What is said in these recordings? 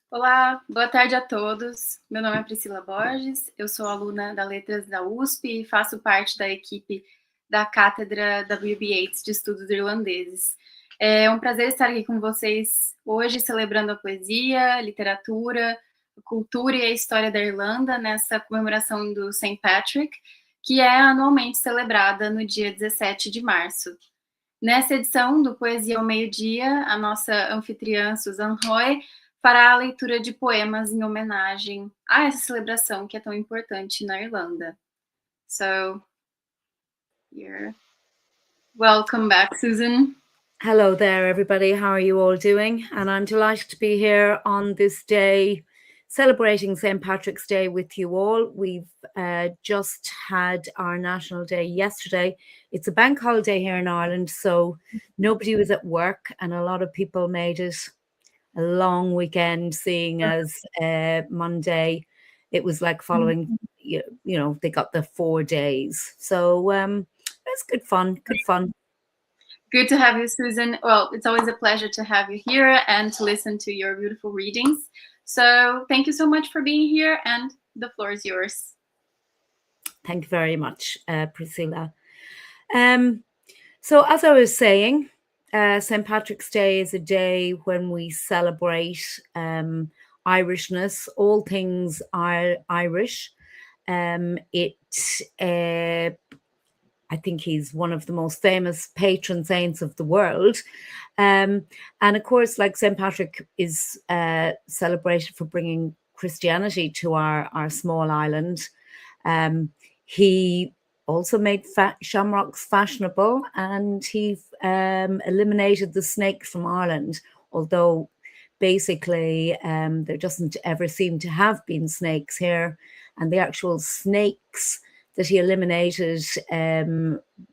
Olá, boa tarde a todos. Meu nome é Priscila Borges, eu sou aluna da Letras da USP e faço parte da equipe da Cátedra W.B. Yeats de Estudos Irlandeses. É um prazer estar aqui com vocês hoje, celebrando a poesia, a literatura, a cultura e a história da Irlanda nessa comemoração do St. Patrick, que é anualmente celebrada no dia 17 de março. Nessa edição do Poesia ao Meio Dia, a nossa anfitriã Susan Roy fará a leitura de poemas em homenagem a essa celebração que é tão importante na Irlanda. So, here. Welcome back, Susan. Hello there, everybody. How are you all doing? And I'm delighted to be here on this day, celebrating St. Patrick's Day with you all. We've just had our National Day yesterday. It's a bank holiday here in Ireland, so nobody was at work, and a lot of people made it a long weekend, seeing as Monday, it was like following, you know, they got the 4 days. So it's good fun. Good to have you, Susan. Well, it's always a pleasure to have you here and to listen to your beautiful readings. So thank you so much for being here, and the floor is yours. Thank you very much, Priscilla. So as I was saying, St. Patrick's Day is a day when we celebrate Irishness, all things Irish. I think he's one of the most famous patron saints of the world. And of course, like St. Patrick is celebrated for bringing Christianity to our small island. He also made shamrocks fashionable, and he eliminated the snake from Ireland, although basically there doesn't ever seem to have been snakes here, and the actual snakes that he eliminated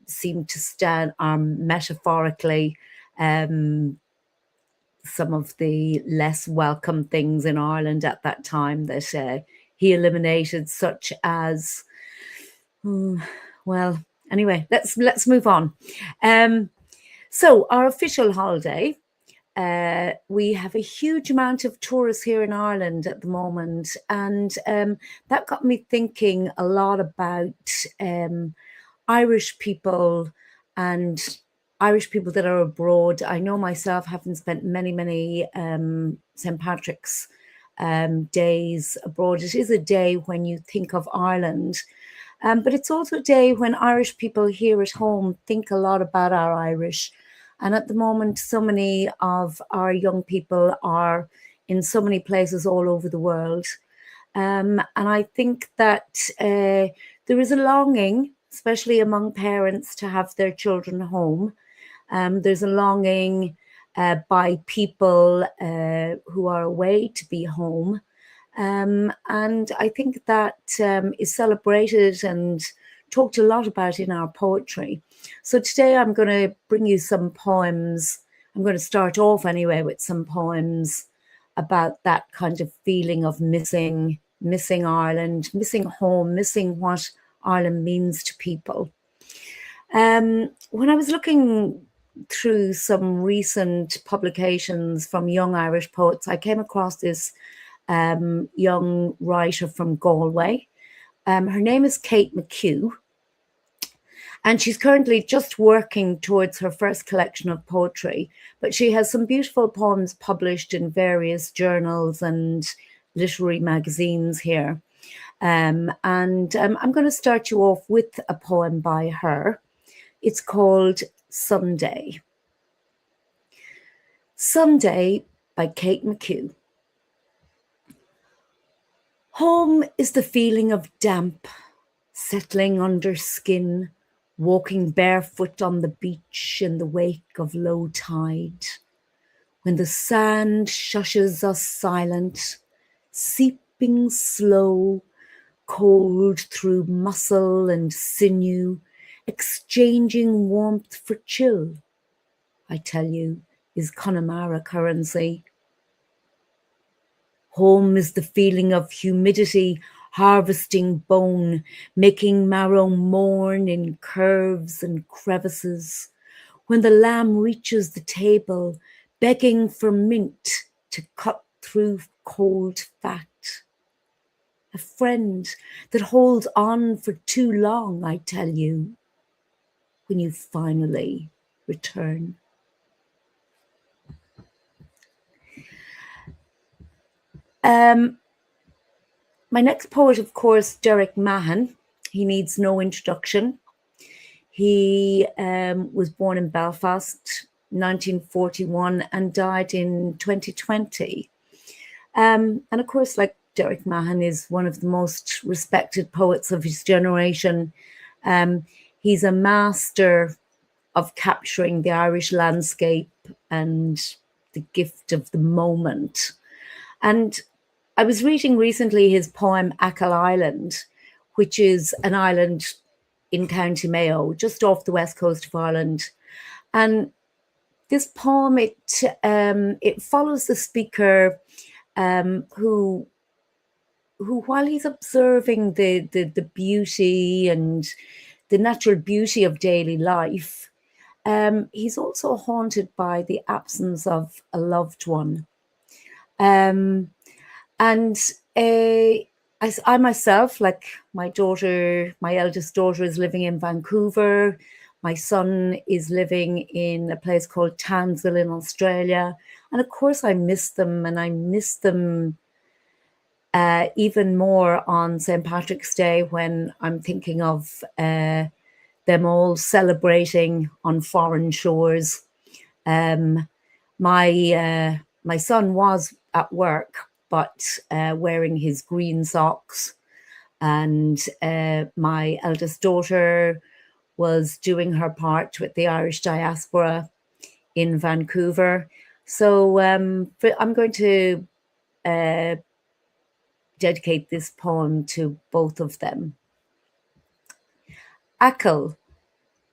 seem to stand metaphorically some of the less welcome things in Ireland at that time that he eliminated, such as, well, anyway, let's move on. So our official holiday, we have a huge amount of tourists here in Ireland at the moment, and that got me thinking a lot about Irish people and Irish people that are abroad. I know myself, having spent many St. Patrick's days abroad, it is a day when you think of Ireland, but it's also a day when Irish people here at home think a lot about our Irish. And at the moment, so many of our young people are in so many places all over the world. And I think that there is a longing, especially among parents, to have their children home. There's a longing by people who are away to be home. And I think that is celebrated and talked a lot about in our poetry. So today I'm going to bring you some poems. I'm going to start off anyway with some poems about that kind of feeling of missing Ireland, missing home, missing what Ireland means to people. When I was looking through some recent publications from young Irish poets, I came across this young writer from Galway. Her name is Kate McHugh, and she's currently just working towards her first collection of poetry, but she has some beautiful poems published in various journals and literary magazines here. And I'm going to start you off with a poem by her. It's called Sunday. Sunday by Kate McHugh. Home is the feeling of damp settling under skin, walking barefoot on the beach in the wake of low tide, when the sand shushes us silent, seeping slow, cold through muscle and sinew, exchanging warmth for chill, I tell you, is Connemara currency. Home is the feeling of humidity harvesting bone, making marrow mourn in curves and crevices, when the lamb reaches the table, begging for mint to cut through cold fat. A friend that holds on for too long, I tell you, when you finally return. My next poet, of course, Derek Mahon. He needs no introduction. He was born in Belfast, 1941, and died in 2020. And of course, like Derek Mahon is one of the most respected poets of his generation. He's a master of capturing the Irish landscape and the gift of the moment. And I was reading recently his poem Achill Island, which is an island in County Mayo, just off the west coast of Ireland. And this poem, it follows the speaker who while he's observing the beauty and the natural beauty of daily life, he's also haunted by the absence of a loved one. And I myself, like my eldest daughter is living in Vancouver. My son is living in a place called Townsville in Australia. And of course I miss them, and I miss them even more on St. Patrick's Day, when I'm thinking of them all celebrating on foreign shores. My son was at work, but wearing his green socks, and my eldest daughter was doing her part with the Irish diaspora in Vancouver. So I'm going to dedicate this poem to both of them. Achill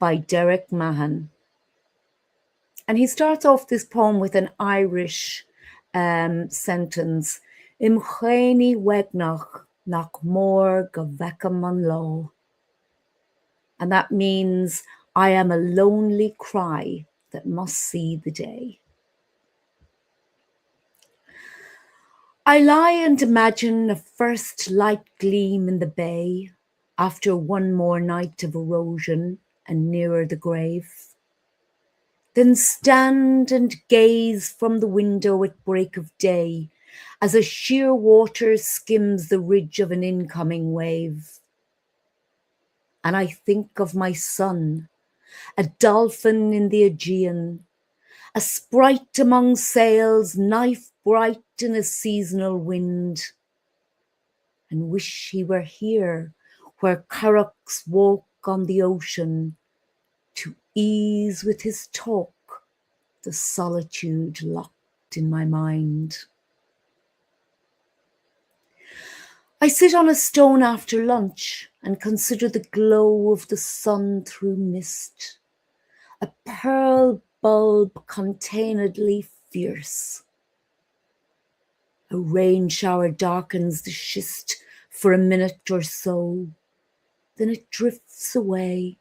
by Derek Mahon. And he starts off this poem with an Irish sentence. Im chéine wegnach nach mór go bhfeicim an lá. And that means I am a lonely cry that must see the day. I lie and imagine a first light gleam in the bay after one more night of erosion and nearer the grave. Then stand and gaze from the window at break of day as a sheer water skims the ridge of an incoming wave. And I think of my son, a dolphin in the Aegean, a sprite among sails, knife bright in a seasonal wind, and wish he were here where currachs walk on the ocean to ease with his talk the solitude locked in my mind. I sit on a stone after lunch and consider the glow of the sun through mist, a pearl bulb containedly fierce. A rain shower darkens the schist for a minute or so, then it drifts away,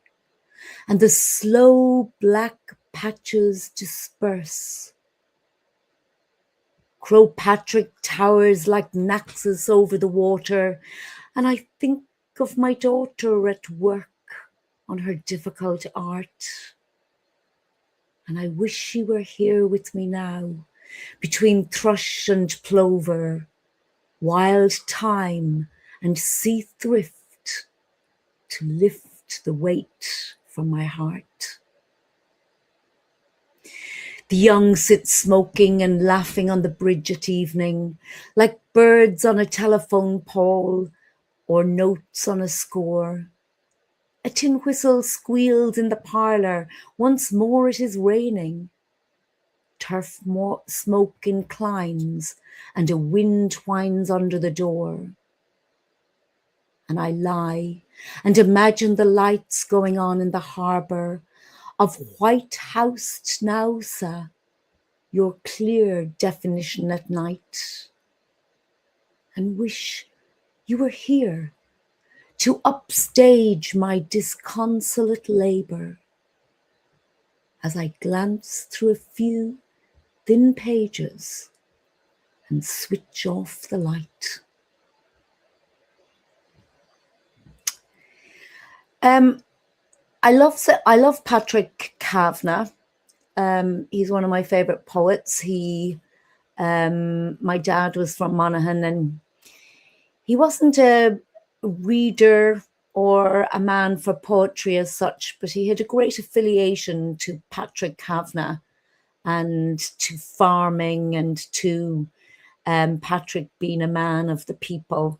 and the slow black patches disperse. Croagh Patrick towers like Naxos over the water, and I think of my daughter at work on her difficult art. And I wish she were here with me now, between thrush and plover, wild thyme and sea thrift, to lift the weight from my heart. The young sit smoking and laughing on the bridge at evening, like birds on a telephone pole or notes on a score. A tin whistle squeals in the parlour. Once more it is raining. Turf smoke inclines and a wind whines under the door. And I lie and imagine the lights going on in the harbour of white-housed Nausa, your clear definition at night, and wish you were here to upstage my disconsolate labour as I glance through a few thin pages and switch off the light. I love Patrick Kavanagh. He's one of my favorite poets. My dad was from Monaghan, and he wasn't a reader or a man for poetry as such, but he had a great affiliation to Patrick Kavanagh and to farming and to Patrick being a man of the people.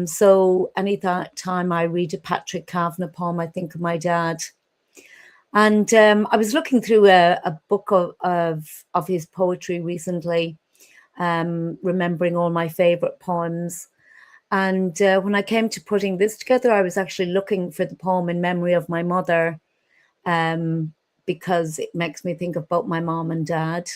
So any time I read a Patrick Kavanagh poem, I think of my dad. And I was looking through a book of his poetry recently, remembering all my favorite poems. And when I came to putting this together, I was actually looking for the poem in memory of my mother, because it makes me think of both my mom and dad.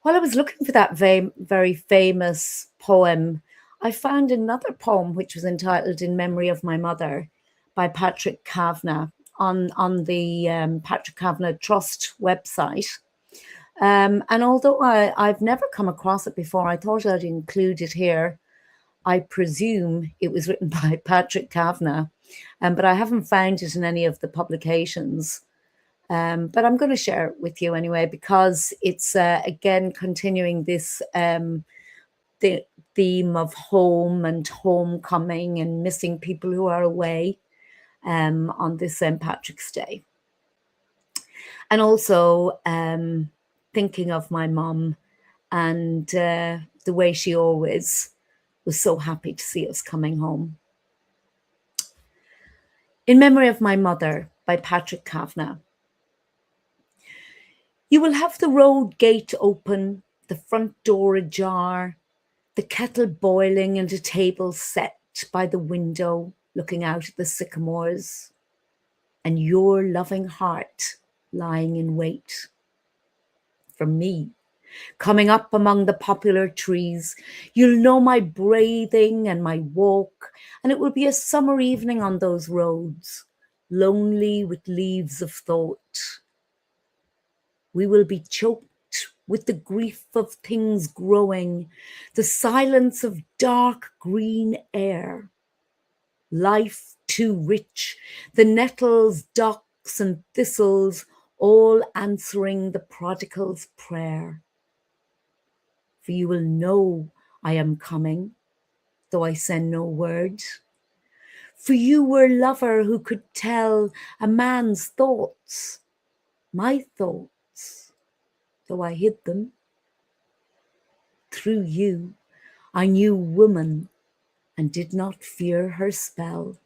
While I was looking for that very famous poem, I found another poem which was entitled In Memory of My Mother by Patrick Kavanagh on the Patrick Kavanagh Trust website. And although I've never come across it before, I thought I'd include it here. I presume it was written by Patrick Kavanagh, but I haven't found it in any of the publications. But I'm going to share it with you anyway, because it's, again, continuing this the theme of home and homecoming and missing people who are away on this St. Patrick's Day. And also thinking of my mum and the way she always was so happy to see us coming home. In Memory of My Mother by Patrick Kavanagh. You will have the road gate open, the front door ajar, the kettle boiling and a table set by the window looking out at the sycamores, and your loving heart lying in wait for me, coming up among the poplar trees. You'll know my breathing and my walk, and it will be a summer evening on those roads, lonely with leaves of thought. We will be choked with the grief of things growing, the silence of dark green air. Life too rich, the nettles, docks and thistles, all answering the prodigal's prayer. For you will know I am coming, though I send no word. For you were lover who could tell a man's thoughts, my thoughts, though I hid them. Through you, I knew woman and did not fear her spell.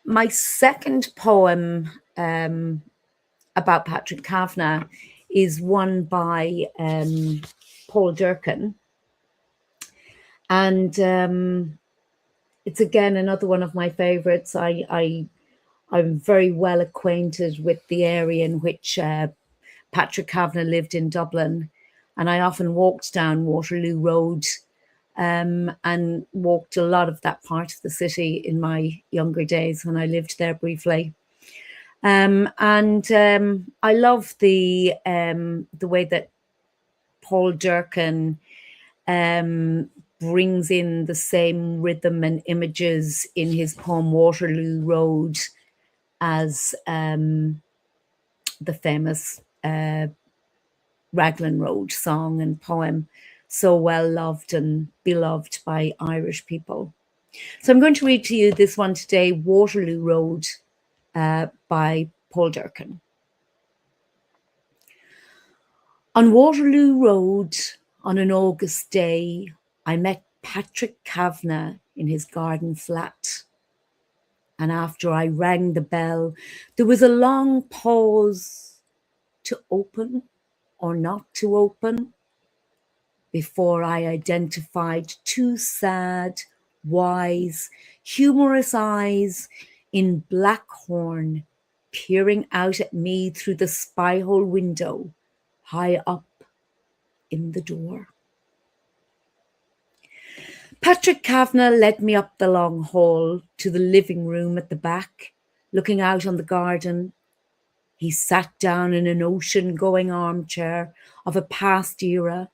My second poem about Patrick Kavanagh is one by Paul Durcan. And it's again another one of my favorites. I'm very well acquainted with the area in which Patrick Kavanagh lived in Dublin, and I often walked down Waterloo Road and walked a lot of that part of the city in my younger days when I lived there briefly. I love the way that Paul Durcan brings in the same rhythm and images in his poem Waterloo Road as the famous Raglan Road song and poem, so well loved and beloved by Irish people. So I'm going to read to you this one today, Waterloo Road by Paul Durcan. On Waterloo Road, on an August day, I met Patrick Kavanagh in his garden flat. And after I rang the bell, there was a long pause to open or not to open before I identified two sad, wise, humorous eyes in black horn peering out at me through the spy-hole window high up in the door. Patrick Kavanagh led me up the long hall to the living room at the back, looking out on the garden. He sat down in an ocean-going armchair of a past era,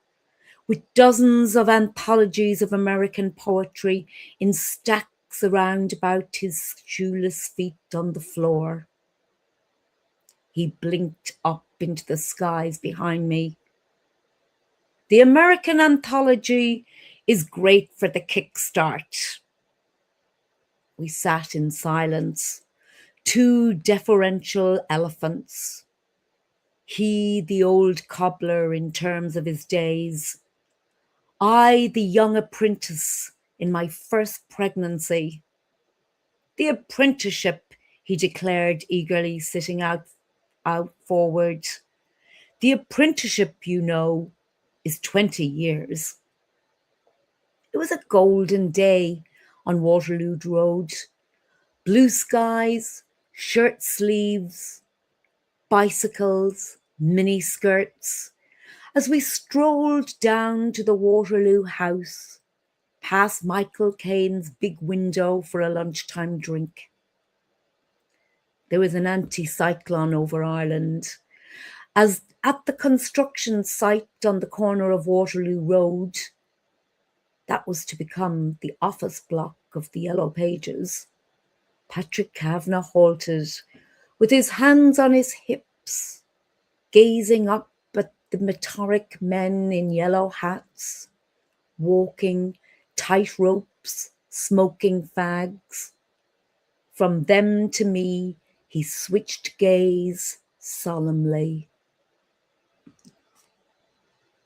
with dozens of anthologies of American poetry in stacks around about his shoeless feet on the floor. He blinked up into the skies behind me. The American anthology is great for the kickstart. We sat in silence, two deferential elephants. He, the old cobbler in terms of his days. I, the young apprentice in my first pregnancy. The apprenticeship, he declared eagerly, sitting out forward. The apprenticeship, you know, is 20 years. It was a golden day on Waterloo Road. Blue skies, shirt sleeves, bicycles, mini skirts, as we strolled down to the Waterloo House, past Michael Caine's big window for a lunchtime drink. There was an anti-cyclone over Ireland, as at the construction site on the corner of Waterloo Road, that was to become the office block of the Yellow Pages, Patrick Kavanagh halted with his hands on his hips, gazing up at the meteoric men in yellow hats, walking tight ropes, smoking fags. From them to me, he switched gaze solemnly.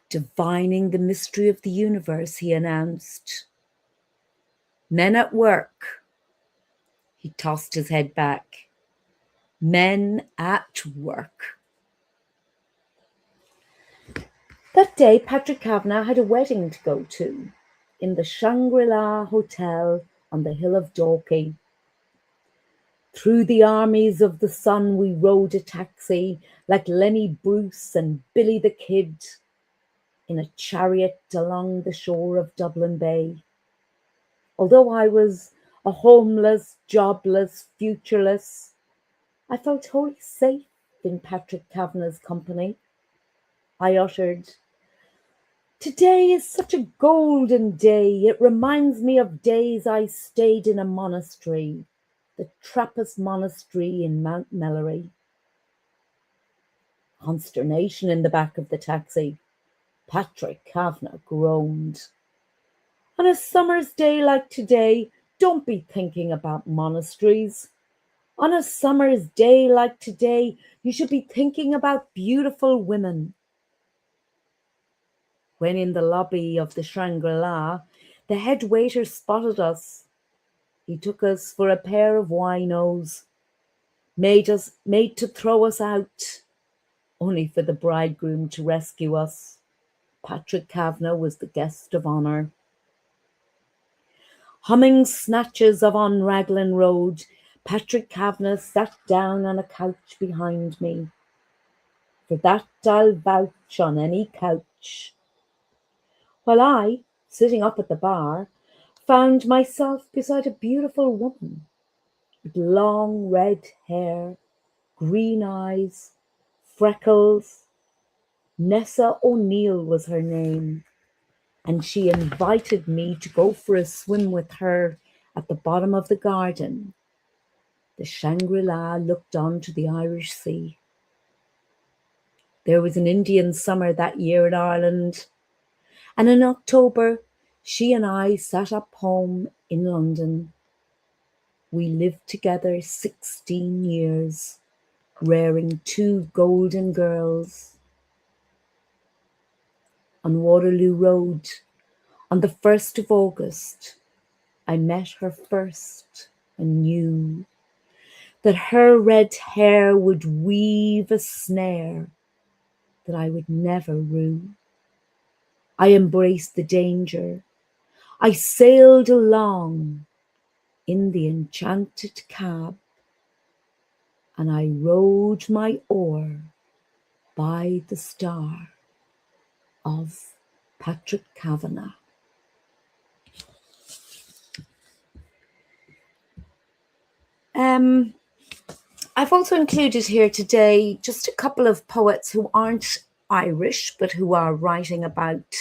Divining the mystery of the universe, he announced. Men at work. He tossed his head back. Men at work. That day, Patrick Kavanagh had a wedding to go to in the Shangri-La Hotel on the hill of Dalkey. Through the armies of the sun we rode a taxi like Lenny Bruce and Billy the Kid in a chariot along the shore of Dublin Bay. Although I was a homeless, jobless, futureless, I felt wholly safe in Patrick Kavanagh's company. I uttered, "Today is such a golden day. It reminds me of days I stayed in a monastery, the Trappist Monastery in Mount Melleray." Consternation in the back of the taxi. Patrick Kavanagh groaned. "On a summer's day like today, don't be thinking about monasteries. On a summer's day like today, you should be thinking about beautiful women." When in the lobby of the Shangri-La, the head waiter spotted us. He took us for a pair of winos, made to throw us out, only for the bridegroom to rescue us. Patrick Kavanagh was the guest of honour. Humming snatches of On Raglan Road, Patrick Kavanagh sat down on a couch behind me. For that I'll vouch on any couch. While I, sitting up at the bar, found myself beside a beautiful woman with long red hair, green eyes, freckles. Nessa O'Neill was her name, and she invited me to go for a swim with her at the bottom of the garden. The Shangri-La looked on to the Irish Sea. There was an Indian summer that year in Ireland, and in October she and I sat up home in London. We lived together 16 years, rearing two golden girls. On Waterloo Road, on the 1st of August, I met her first and knew that her red hair would weave a snare that I would never rue. I embraced the danger. I sailed along in the enchanted cab, and I rowed my oar by the star of Patrick Kavanagh. I've also included here today just a couple of poets who aren't Irish, but who are writing about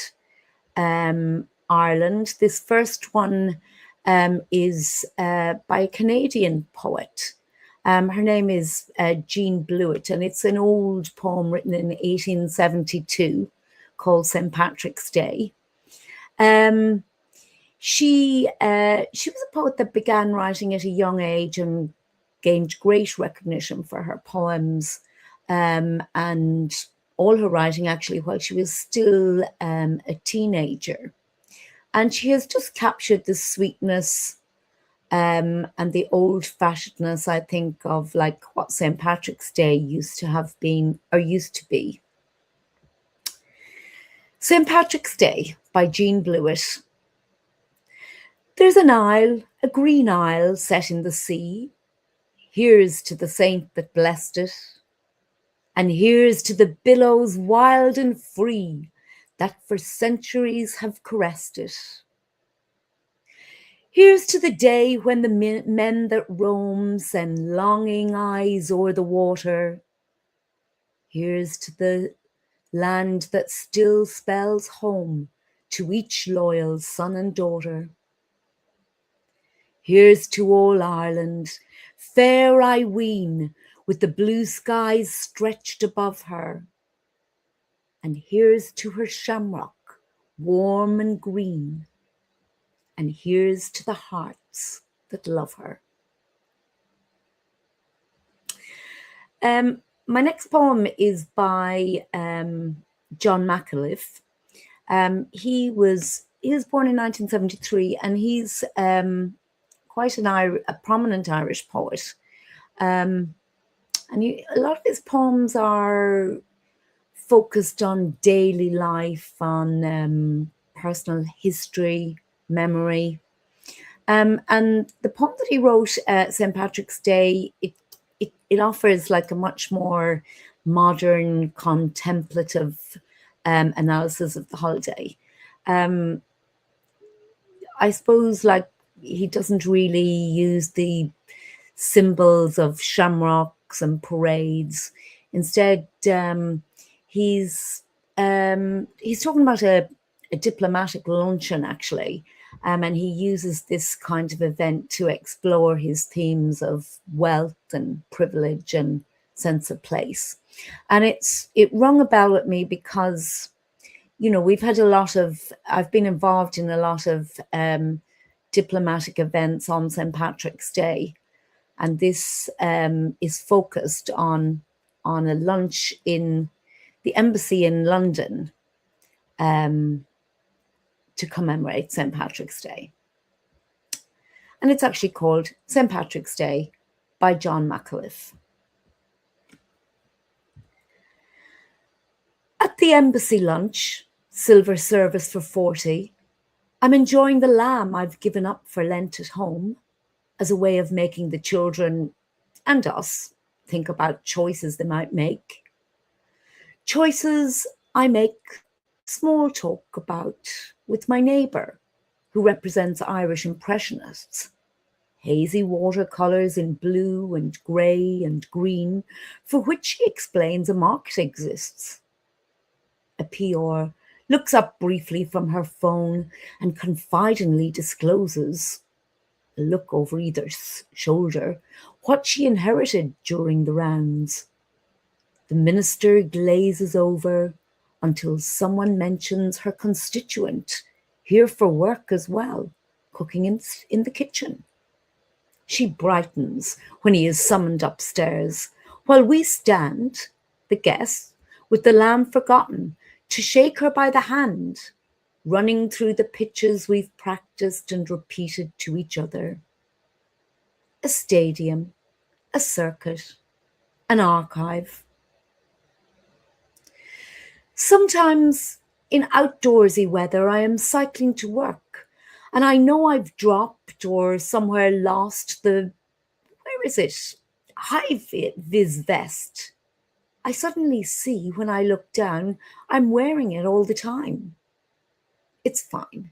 Ireland. This first one is by a Canadian poet. Her name is Jean Blewett, and it's an old poem written in 1872 called St. Patrick's Day. She was a poet that began writing at a young age and gained great recognition for her poems and all her writing actually while she was still a teenager. And she has just captured the sweetness and the old-fashionedness, I think, of like what St. Patrick's Day used to have been or used to be. St. Patrick's Day by Jean Blewett. There's an isle, a green isle set in the sea. Here's to the saint that blessed it, and here's to the billows wild and free that for centuries have caressed it. Here's to the day when the men that roam send longing eyes o'er the water. Here's to the land that still spells home to each loyal son and daughter. Here's to all Ireland, fair I ween, with the blue skies stretched above her. And here's to her shamrock, warm and green. And here's to the hearts that love her. My next poem is by John McAuliffe. He was born in 1973, and he's quite a prominent Irish poet. And a lot of his poems are focused on daily life, on personal history, memory. And the poem that he wrote, St. Patrick's Day, it offers like a much more modern, contemplative analysis of the holiday. I suppose like he doesn't really use the symbols of shamrocks and parades. Instead, he's talking about a diplomatic luncheon, actually, and he uses this kind of event to explore his themes of wealth and privilege and sense of place. And it rung a bell at me because, you know, I've been involved in a lot of diplomatic events on St. Patrick's Day, and this is focused on a lunch in the embassy in London to commemorate St. Patrick's Day. And it's actually called St. Patrick's Day by John McAuliffe. At the embassy lunch, silver service for 40, I'm enjoying the lamb I've given up for Lent at home as a way of making the children and us think about choices they might make. Choices I make small talk about with my neighbour, who represents Irish Impressionists. Hazy watercolours in blue and grey and green, for which he explains a market exists. A PR looks up briefly from her phone and confidingly discloses, a look over either shoulder, what she inherited during the rounds. The minister glazes over until someone mentions her constituent, here for work as well, cooking in the kitchen. She brightens when he is summoned upstairs, while we stand, the guests, with the lamb forgotten, to shake her by the hand, running through the pitches we've practiced and repeated to each other. A stadium, a circuit, an archive. Sometimes in outdoorsy weather, I am cycling to work, and I know I've dropped or somewhere lost the, high-vis vest. I suddenly see when I look down, I'm wearing it all the time. It's fine.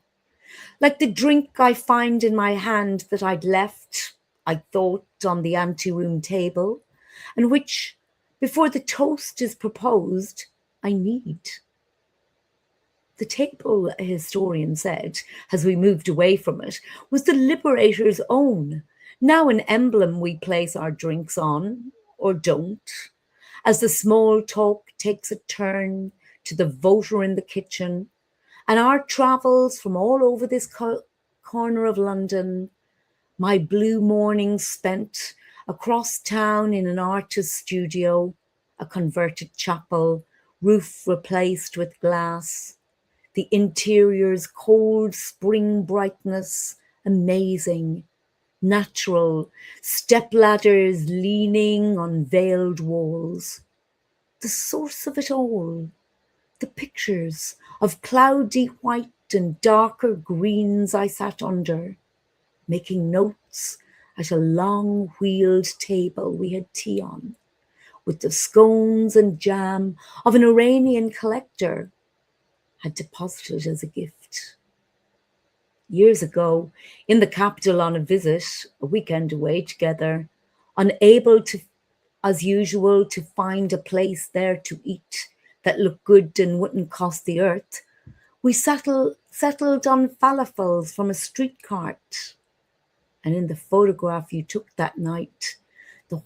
Like the drink I find in my hand that I'd left, I thought, on the anteroom table, and which, before the toast is proposed, I need. The table, a historian said, as we moved away from it, was the liberator's own, now an emblem we place our drinks on, or don't, as the small talk takes a turn to the voter in the kitchen, and our travels from all over this corner of London, my blue mornings spent across town in an artist's studio, a converted chapel, roof replaced with glass, the interior's cold spring brightness, amazing, natural, stepladders leaning on veiled walls. The source of it all, the pictures of cloudy white and darker greens I sat under, making notes at a long wheeled table we had tea on, with the scones and jam of an Iranian collector had deposited as a gift. Years ago, in the capital on a visit, a weekend away together, unable to, as usual, to find a place there to eat that looked good and wouldn't cost the earth, we settled on falafels from a street cart. And in the photograph you took that night, the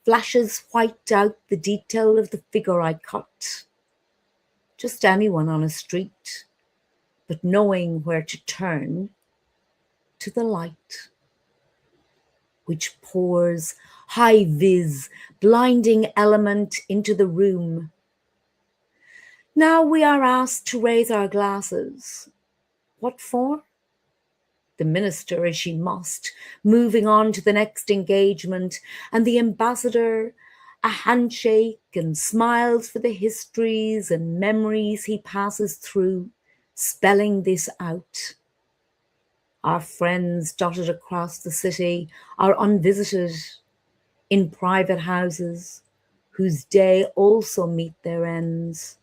flashes white out the detail of the figure I cut. Just anyone on a street, but knowing where to turn to the light, which pours high-vis, blinding element into the room. Now we are asked to raise our glasses. What for? The minister, as she must, moving on to the next engagement, and the ambassador, a handshake and smiles for the histories and memories he passes through, spelling this out. Our friends dotted across the city are unvisited, in private houses, whose day also meet their ends.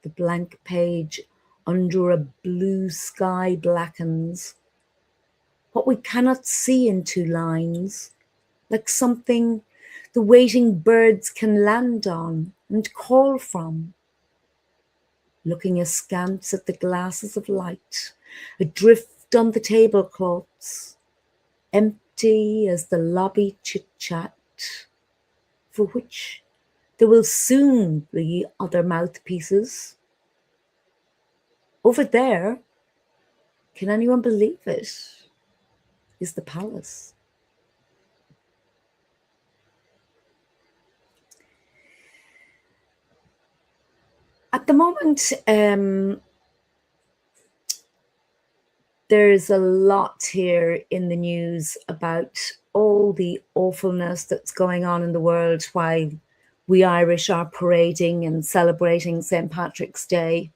The blank page under a blue sky blackens. What we cannot see in 2 lines, like something the waiting birds can land on and call from. Looking askance at the glasses of light, adrift on the tablecloths, empty as the lobby chit-chat, for which there will soon be other mouthpieces. Over there, can anyone believe it, is the palace. At the moment, there's a lot here in the news about all the awfulness that's going on in the world while we Irish are parading and celebrating St. Patrick's Day.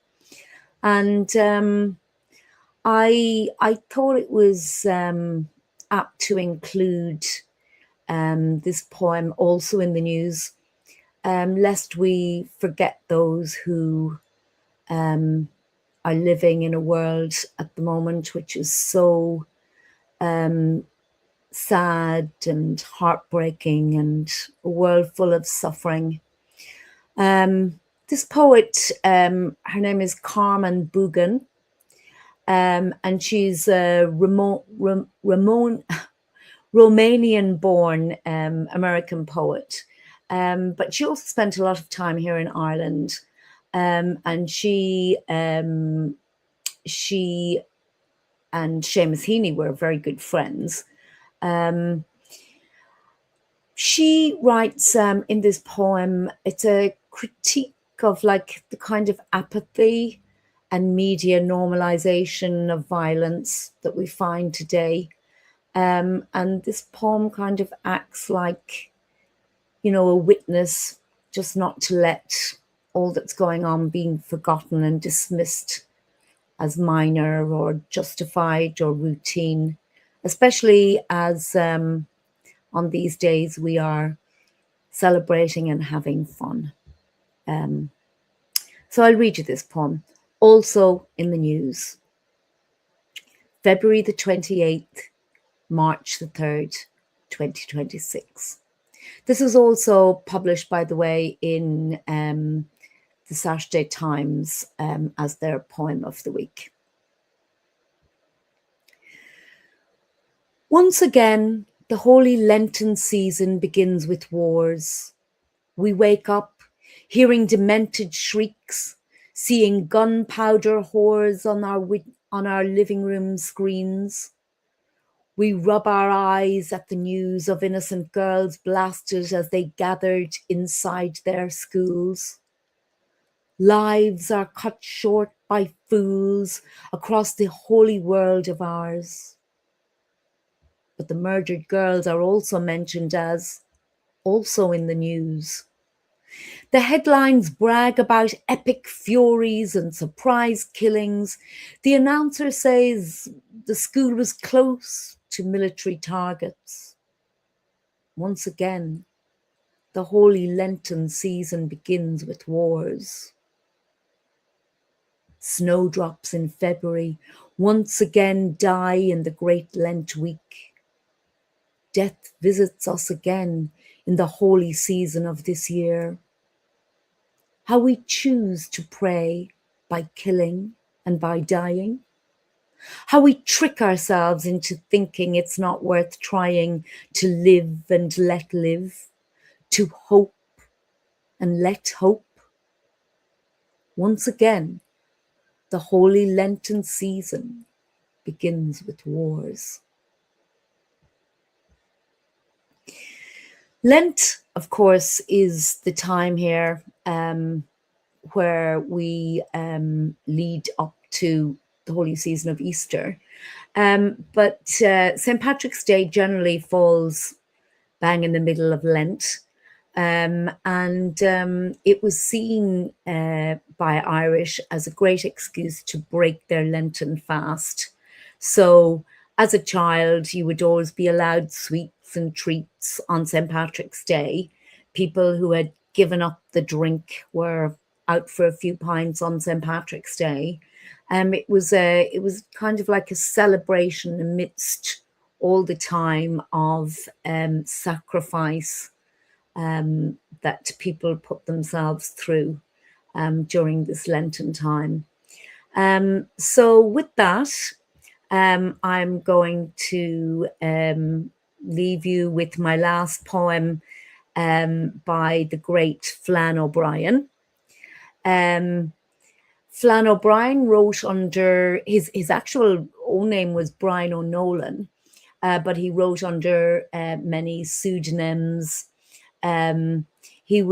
And I thought it was apt to include this poem also in the news, lest we forget those who are living in a world at the moment which is so sad and heartbreaking, and a world full of suffering. This poet, her name is Carmen Bugan, and she's a Romanian-born American poet. But she also spent a lot of time here in Ireland, and she and Seamus Heaney were very good friends. She writes in this poem, it's a critique of like the kind of apathy and media normalization of violence that we find today. And this poem kind of acts like, you know, a witness, just not to let all that's going on being forgotten and dismissed as minor or justified or routine, especially as on these days we are celebrating and having fun. So I'll read you this poem, also in the news. February the 28th, March the 3rd, 2026. This was also published, by the way, in the Saturday Times as their poem of the week. Once again, the holy Lenten season begins with wars. We wake up, hearing demented shrieks, seeing gunpowder whores on our living room screens. We rub our eyes at the news of innocent girls blasted as they gathered inside their schools. Lives are cut short by fools across the holy world of ours. But the murdered girls are also mentioned as also in the news. The headlines brag about epic furies and surprise killings. The announcer says the school was close to military targets. Once again, the holy Lenten season begins with wars. Snowdrops in February once again die in the Great Lent week. Death visits us again in the holy season of this year. How we choose to pray by killing and by dying. How we trick ourselves into thinking it's not worth trying to live and let live, to hope and let hope. Once again, the holy Lenten season begins with wars. Lent, of course, is the time here where we lead up to the holy season of Easter. But St. Patrick's Day generally falls bang in the middle of Lent. And it was seen by Irish as a great excuse to break their Lenten fast. So as a child, you would always be allowed sweets and treats on St. Patrick's Day. People who had given up the drink were out for a few pints on St. Patrick's Day. It was kind of like a celebration amidst all the time of sacrifice that people put themselves through during this Lenten time. So with that, I'm going to leave you with my last poem by the great Flann O'Brien. Flann O'Brien wrote under, his actual own name was Brian O'Nolan, but he wrote under many pseudonyms. He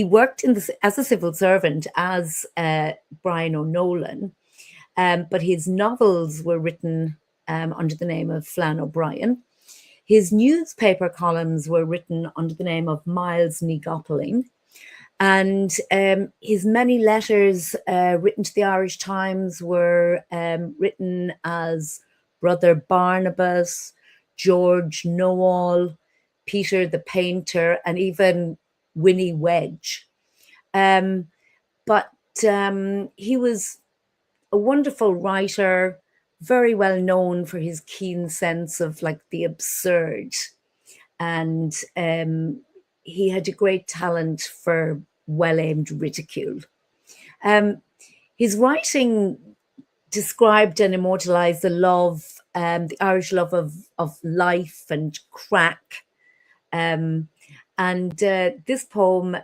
worked as a civil servant as Brian O'Nolan, but his novels were written under the name of Flann O'Brien. His newspaper columns were written under the name of Miles Nigopoling. And his many letters written to the Irish Times were written as Brother Barnabas, George Noel, Peter the Painter, and even Winnie Wedge. But he was a wonderful writer, very well known for his keen sense of like the absurd. And he had a great talent for well-aimed ridicule. His writing described and immortalized the love, the Irish love of life and crack. And this poem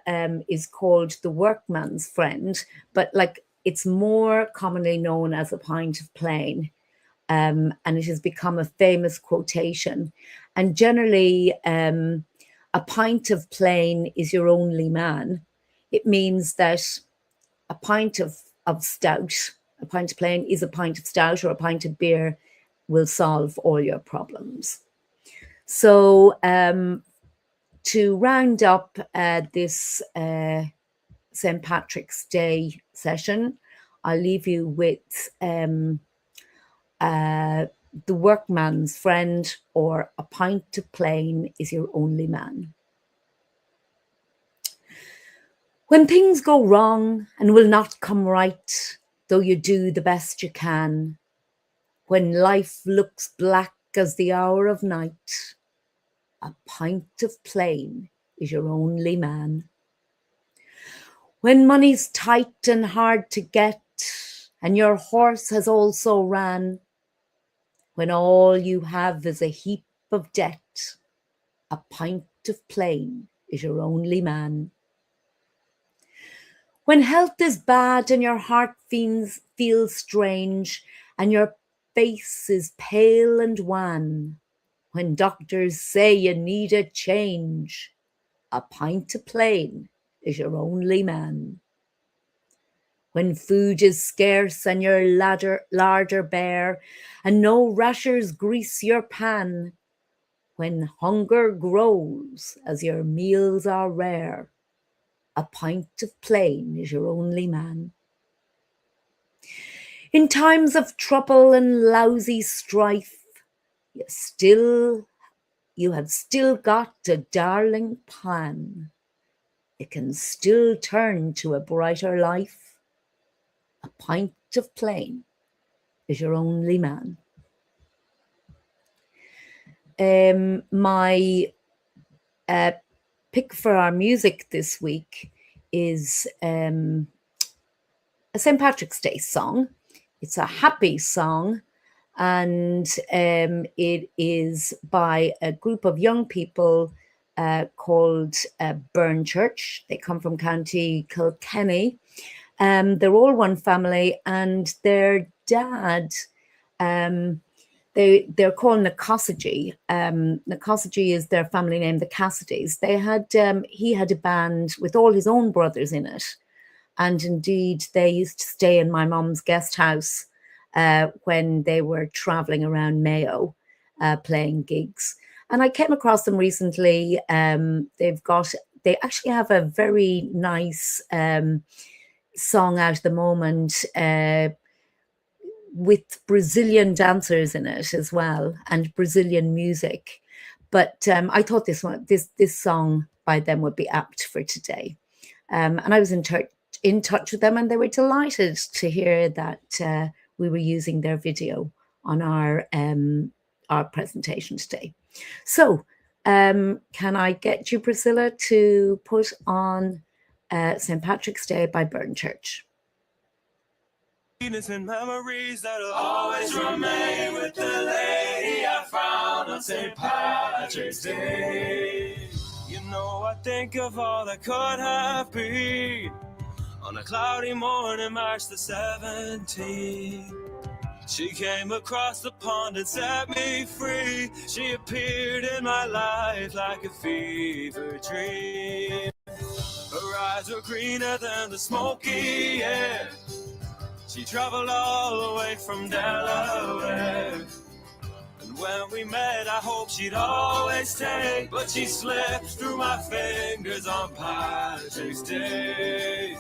is called The Workman's Friend, but like it's more commonly known as A Pint of Plain. And it has become a famous quotation. And generally, a pint of plain is your only man. It means that a pint of stout, a pint of plain is a pint of stout or a pint of beer will solve all your problems. So to round up this St. Patrick's Day session, I'll leave you with The Workman's Friend, or A Pint of Plain is Your Only Man. When things go wrong and will not come right, though you do the best you can, when life looks black as the hour of night. A pint of plain is your only man. When money's tight and hard to get, and your horse has also ran, when all you have is a heap of debt, a pint of plain is your only man. When health is bad and your heart feels strange, and your face is pale and wan, when doctors say you need a change, a pint of plain is your only man. When food is scarce and your larder bare, and no rashers grease your pan, when hunger grows as your meals are rare, a pint of plain is your only man. In times of trouble and lousy strife, you have still got a darling plan. It can still turn to a brighter life. A pint of plain is your only man. My pick for our music this week is a St. Patrick's Day song. It's a happy song, and it is by a group of young people called Burn Church. They come from County Kilkenny. They're all one family, and their dad, they're called Nascida. Nascida is their family name, the Cassidys. He had a band with all his own brothers in it. And indeed, they used to stay in my mum's guest house when they were traveling around Mayo, playing gigs. And I came across them recently. They actually have a very nice song out at the moment with Brazilian dancers in it as well, and Brazilian music. But I thought this song by them would be apt for today. And I was in touch with them, and they were delighted to hear that we were using their video on our presentation today. So can I get you, Priscilla, to put on St. Patrick's Day by Burn Church? And memories that'll always remain with the lady I found on St. Patrick's Day. You know, I think of all that could have been on a cloudy morning, March the 17th. She came across the pond and set me free. She appeared in my life like a fever dream. Her eyes were greener than the smoky air. She traveled all the way from Delaware. And when we met, I hoped she'd always stay. But she slipped through my fingers on Patrick's Day.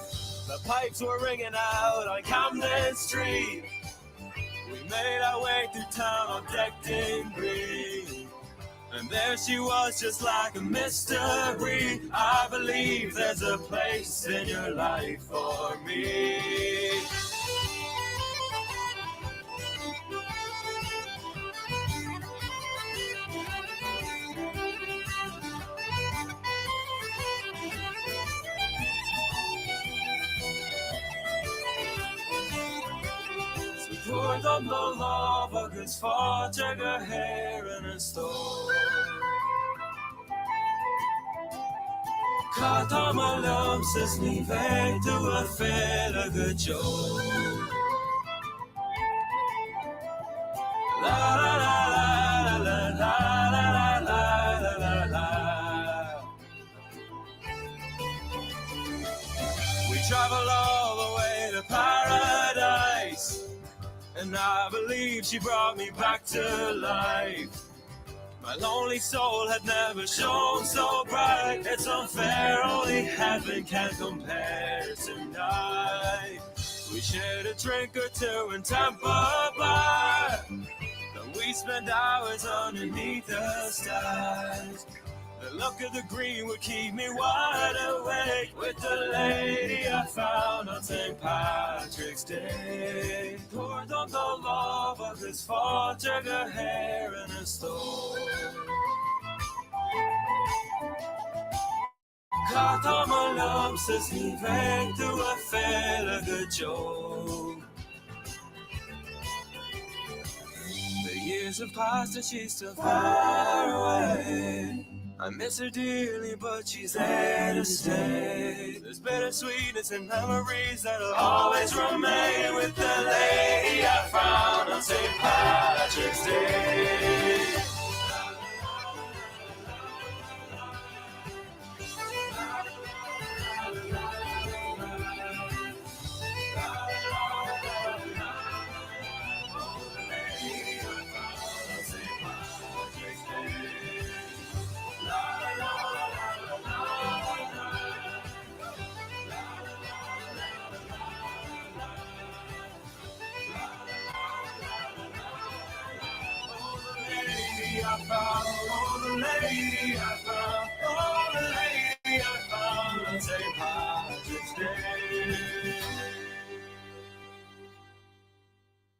The pipes were ringing out on Camden Street. We made our way through town all decked in green. And there she was, just like a mystery. I believe there's a place in your life for me. Poured on the lava, cause for check her hair in a store. Quand my l'homme se snivait to a faire good job. La la la la la la la la la la. We travel all the way to paradise. And I believe she brought me back to life. My lonely soul had never shone so bright. It's unfair, only heaven can compare tonight. We shared a drink or two in Tampa Bar. Then we spent hours underneath the stars. The look of the green would keep me wide awake with the lady I found on St. Patrick's Day. Poured on the love of his fall, took her hair in a stone. Quand mon homme se s'hiver to a fair good joke. The years have passed and she's still far away. I miss her dearly, but she's there to stay. There's bittersweetness and memories that'll always remain with the lady I found on St. Patrick's Day.